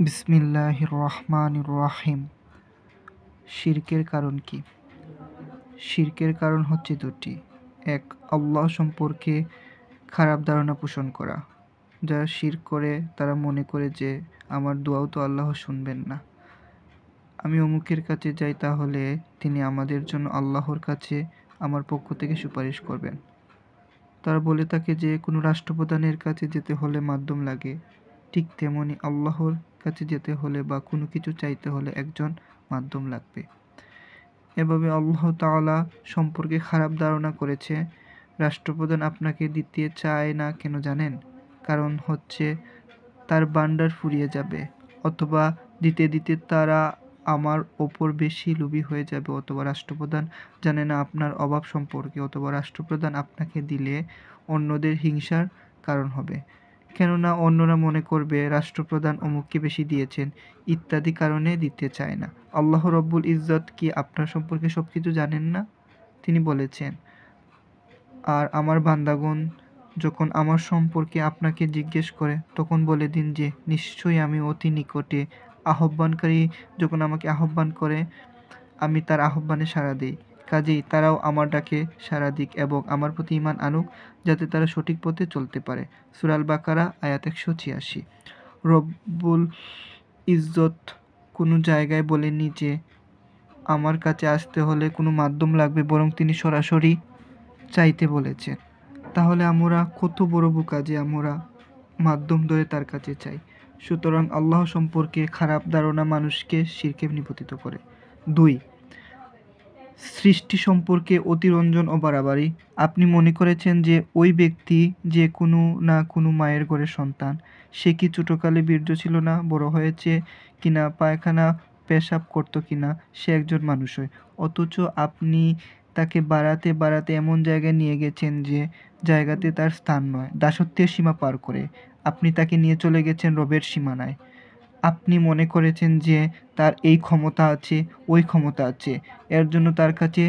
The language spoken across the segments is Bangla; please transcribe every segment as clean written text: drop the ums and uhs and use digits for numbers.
বিসমিল্লাহির রহমানির রহিম। শিরকের কারণ কি? শিরকের কারণ হচ্ছে দুটি। এক, আল্লাহ সম্পর্কে খারাপ ধারণা পোষণ করা। যারা শিরক করে তারা মনে করে যে আমার দোয়াও তো আল্লাহ শুনবেন না। আমি অমুকের কাছে যাই তাহলে তিনি আমাদের জন্য আল্লাহর কাছে আমার পক্ষ থেকে সুপারিশ করবেন। তারা বলে থাকে যে কোনো রাষ্ট্রপ্রধানের কাছে যেতে হলে মাধ্যম লাগে, ঠিক তেমনি আল্লাহর কাছে যেতে হলে বা কোনো কিছু চাইতে হলে একজন মাধ্যম লাগবে। এভাবে আল্লাহ তাআলা সম্পর্কে খারাপ ধারণা করেছে। রাষ্ট্রপ্রধান আপনাকে দিতে চায় না কেন জানেন? কারণ হচ্ছে তার ভান্ডার ফুরিয়ে যাবে, অথবা দিতে দিতে তারা আমার ওপর বেশি লোভী হয়ে যাবে, অথবা রাষ্ট্রপ্রধান জানে না আপনার অভাব সম্পর্কে, অথবা রাষ্ট্রপ্রধান আপনাকে দিলে অন্যদের হিংসার কারণ হবে, কেননা অন্যরা মনে করবে রাষ্ট্রপ্রধান অমুককে বেশি দিয়েছেন ইত্যাদি কারণে দিতে চায় না। আল্লাহ রব্বুল ইজ্জত কি আপনার সম্পর্কে সব কিছু জানেন না? তিনি বলেছেন, আর আমার বান্দাগণ যখন আমার সম্পর্কে আপনাকে জিজ্ঞেস করে তখন বলে দিন যে নিশ্চয়ই আমি অতি নিকটে। আহ্বানকারী যখন আমাকে আহ্বান করে আমি তার আহ্বানে সাড়া দিই। কাজেই তারাও আমার ডাকে সাড়া দিক এবং আমার প্রতি ঈমান আনুক, যাতে তারা সঠিক পথে চলতে পারে। সূরা আল বাকারা আয়াত 186। রব্বুল ইজ্জত কোনো জায়গায় বলেননি যে আমার কাছে আসতে হলে কোনো মাধ্যম লাগবে, বরং তিনি সরাসরি চাইতে বলেছেন। তাহলে আমরা কত বড় বোকা যে আমরা মাধ্যম ধরে তার কাছে চাই। সুতরাং আল্লাহ সম্পর্কে খারাপ ধারণা মানুষকে শিরকে নিপতিত করে। 2, সৃষ্টি সম্পর্কে অতিরঞ্জন ও বাড়াবাড়ি। আপনি মনে করেছেন যে ওই ব্যক্তি যে কোনো না কোনো মায়ের ঘরের সন্তান। সে কি ছোটকালে বীর্য ছিল না, বড় হয়েছে কিনা, পায়খানা পেশাব করতো কিনা, সে একজন মানুষই। অথচ আপনি তাকে বাড়াতে বাড়াতে এমন জায়গায় নিয়ে গেছেন যে জায়গাতে তার স্থান নয়, দাসত্বের সীমা পার করে আপনি তাকে নিয়ে চলে গেছেন রবের সীমানায়। আপনি মনে করেছেন যে তার এই ক্ষমতা আছে, ওই ক্ষমতা আছে, এর জন্য তার কাছে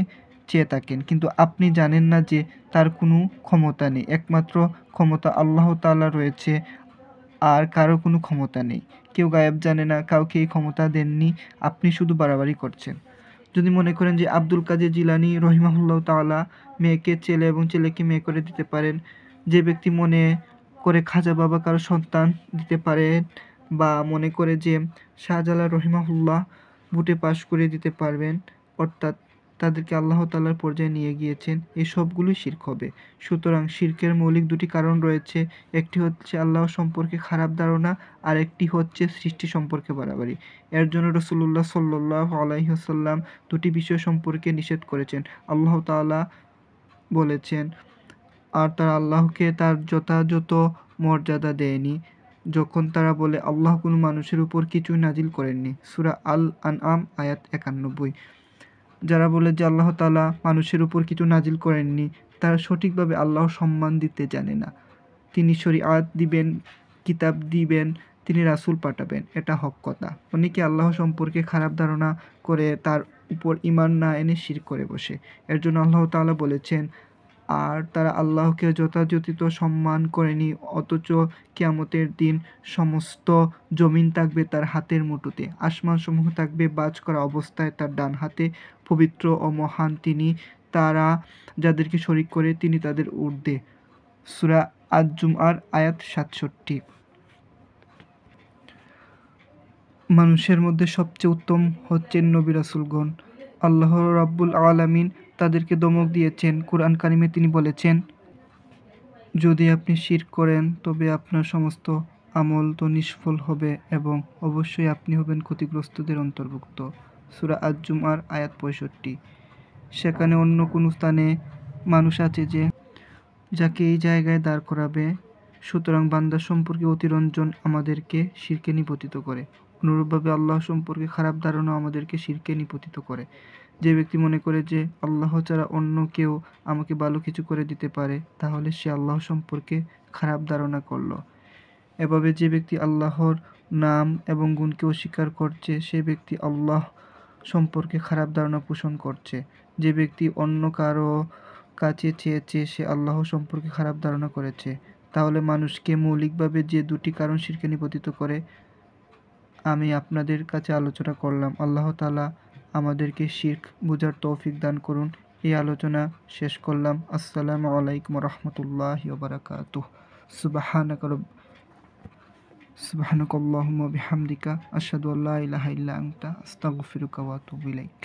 চেয়ে থাকেন, কিন্তু আপনি জানেন না যে তার কোনো ক্ষমতা নেই। একমাত্র ক্ষমতা আল্লাহ তাআলা রয়েছে, আর কারো কোনো ক্ষমতা নেই। কেউ গায়েব জানে না, কাউকে এই ক্ষমতা দেননি, আপনি শুধু বাড়াবাড়ি করছেন। যদি মনে করেন যে আব্দুল কাদের জিলানী রহিমাহুল্লাহ তাআলা মেয়েকে ছেলে এবং ছেলেকে মেয়ে করে দিতে পারেন, যে ব্যক্তি মনে করে খাজা বাবা কারো সন্তান দিতে পারেন, বা মনে করে যে শাহজালাল রহিমাহুল্লাহ বুটে পাশ করে দিতে পারবেন, অর্থাৎ তাদেরকে আল্লাহ তাআলার পর্যায়ে নিয়ে গিয়েছেন, এই সবগুলোই শিরক হবে। সুতরাং শিরকের মৌলিক দুটি কারণ রয়েছে। একটি হচ্ছে আল্লাহ সম্পর্কে খারাপ ধারণা, আর একটি হচ্ছে সৃষ্টি সম্পর্কে বাড়াবাড়ি। এর জন্য রাসূলুল্লাহ সাল্লাল্লাহু আলাইহি ওয়াসাল্লাম দুটি বিষয় সম্পর্কে নিষেধ করেছেন। আল্লাহ তাআলা বলেছেন, আর তারা আল্লাহকে তার যথাযথ মর্যাদা দেয়নি যখন তারা বলে আল্লাহ কোনো মানুষের উপর কিছুই নাজিল করেননি। সূরা আল আনআম আয়াত 91। যারা বলে যে আল্লাহ তাআলা মানুষের উপর কিছু নাজিল করেননি, তারা সঠিকভাবে আল্লাহর সম্মান দিতে জানে না। তিনি শরীআত দিবেন, কিতাব দিবেন, তিনি রাসূল পাঠাবেন, এটা হক কথা। অনেকে আল্লাহ সম্পর্কে খারাপ ধারণা করে তার উপর ঈমান না এনে শিরক করে বসে। এর জন্য আল্লাহ তাআলা বলেছেন, আর তারা আল্লাহকে যথাযথ সম্মান করেনি, অথচ কিয়ামতের দিন সমস্ত জমিন থাকবে তার হাতের মুঠোতে, আসমানসমূহ থাকবে বাজ করা অবস্থায় তার ডান হাতে। পবিত্র ও মহান তিনি, তারা যাদেরকে শরীক করে তিনি তাদের ঊর্ধ্বে। সূরা আজ-জুমআর আয়াত ৬৭। মানুষের মধ্যে সবচেয়ে উত্তম হচ্ছেন নবী রাসূলগণ। আল্লাহ রাব্বুল আলামিন তাদেরকে দমক দিয়েছেন। কুরআন কারিমে তিনি বলেছেন, যদি আপনি শিরক করেন তবে আপনার সমস্ত আমল তো নিষ্ফল হবে এবং অবশ্যই আপনি হবেন ক্ষতিগ্রস্তদের অন্তর্ভুক্ত। সূরা আজ-জুমআর আয়াত ৬৫। সেখানে অন্য কোনো স্থানে মানুষ আছে যে যাকে এই জায়গায় দাঁড় করাবে। সুতরাং বান্দা সম্পর্কে অতিরঞ্জন আমাদেরকে শিরকে নিপতিত করে। অনুরূপভাবে আল্লাহ সম্পর্কে খারাপ ধারণা আমাদেরকে শিরকে নিপতিত করে। যে ব্যক্তি মনে করে যে আল্লাহ ছাড়া অন্য কেউ আমাকে ভালো কিছু করে দিতে পারে, তাহলে সে আল্লাহ সম্পর্কে খারাপ ধারণা করল। এভাবে যে ব্যক্তি আল্লাহর নাম এবং গুণকে অস্বীকার করছে, সে ব্যক্তি আল্লাহ সম্পর্কে খারাপ ধারণা পোষণ করছে। যে ব্যক্তি অন্য কারো কাছে চেয়েছে, সে আল্লাহ সম্পর্কে খারাপ ধারণা করেছে। তাহলে মানুষকে মৌলিকভাবে যে দুটি কারণ শিরকে নিপতিত করে, আমি আপনাদের কাছে আলোচনা করলাম। আল্লাহ তাআলা আমাদেরকে শিরক বুঝার তৌফিক দান করুন। এই আলোচনা শেষ করলাম। আসসালামু আলাইকুম ওয়া রাহমাতুল্লাহি ওয়া বারাকাতুহু। সুবহানাকাল্লাহুম্মা ওয়া বিহামদিকা আশহাদু আল্লা ইলাহা ইল্লা আনতা আস্তাগফিরুকা ওয়া আতুবু ইলাইক।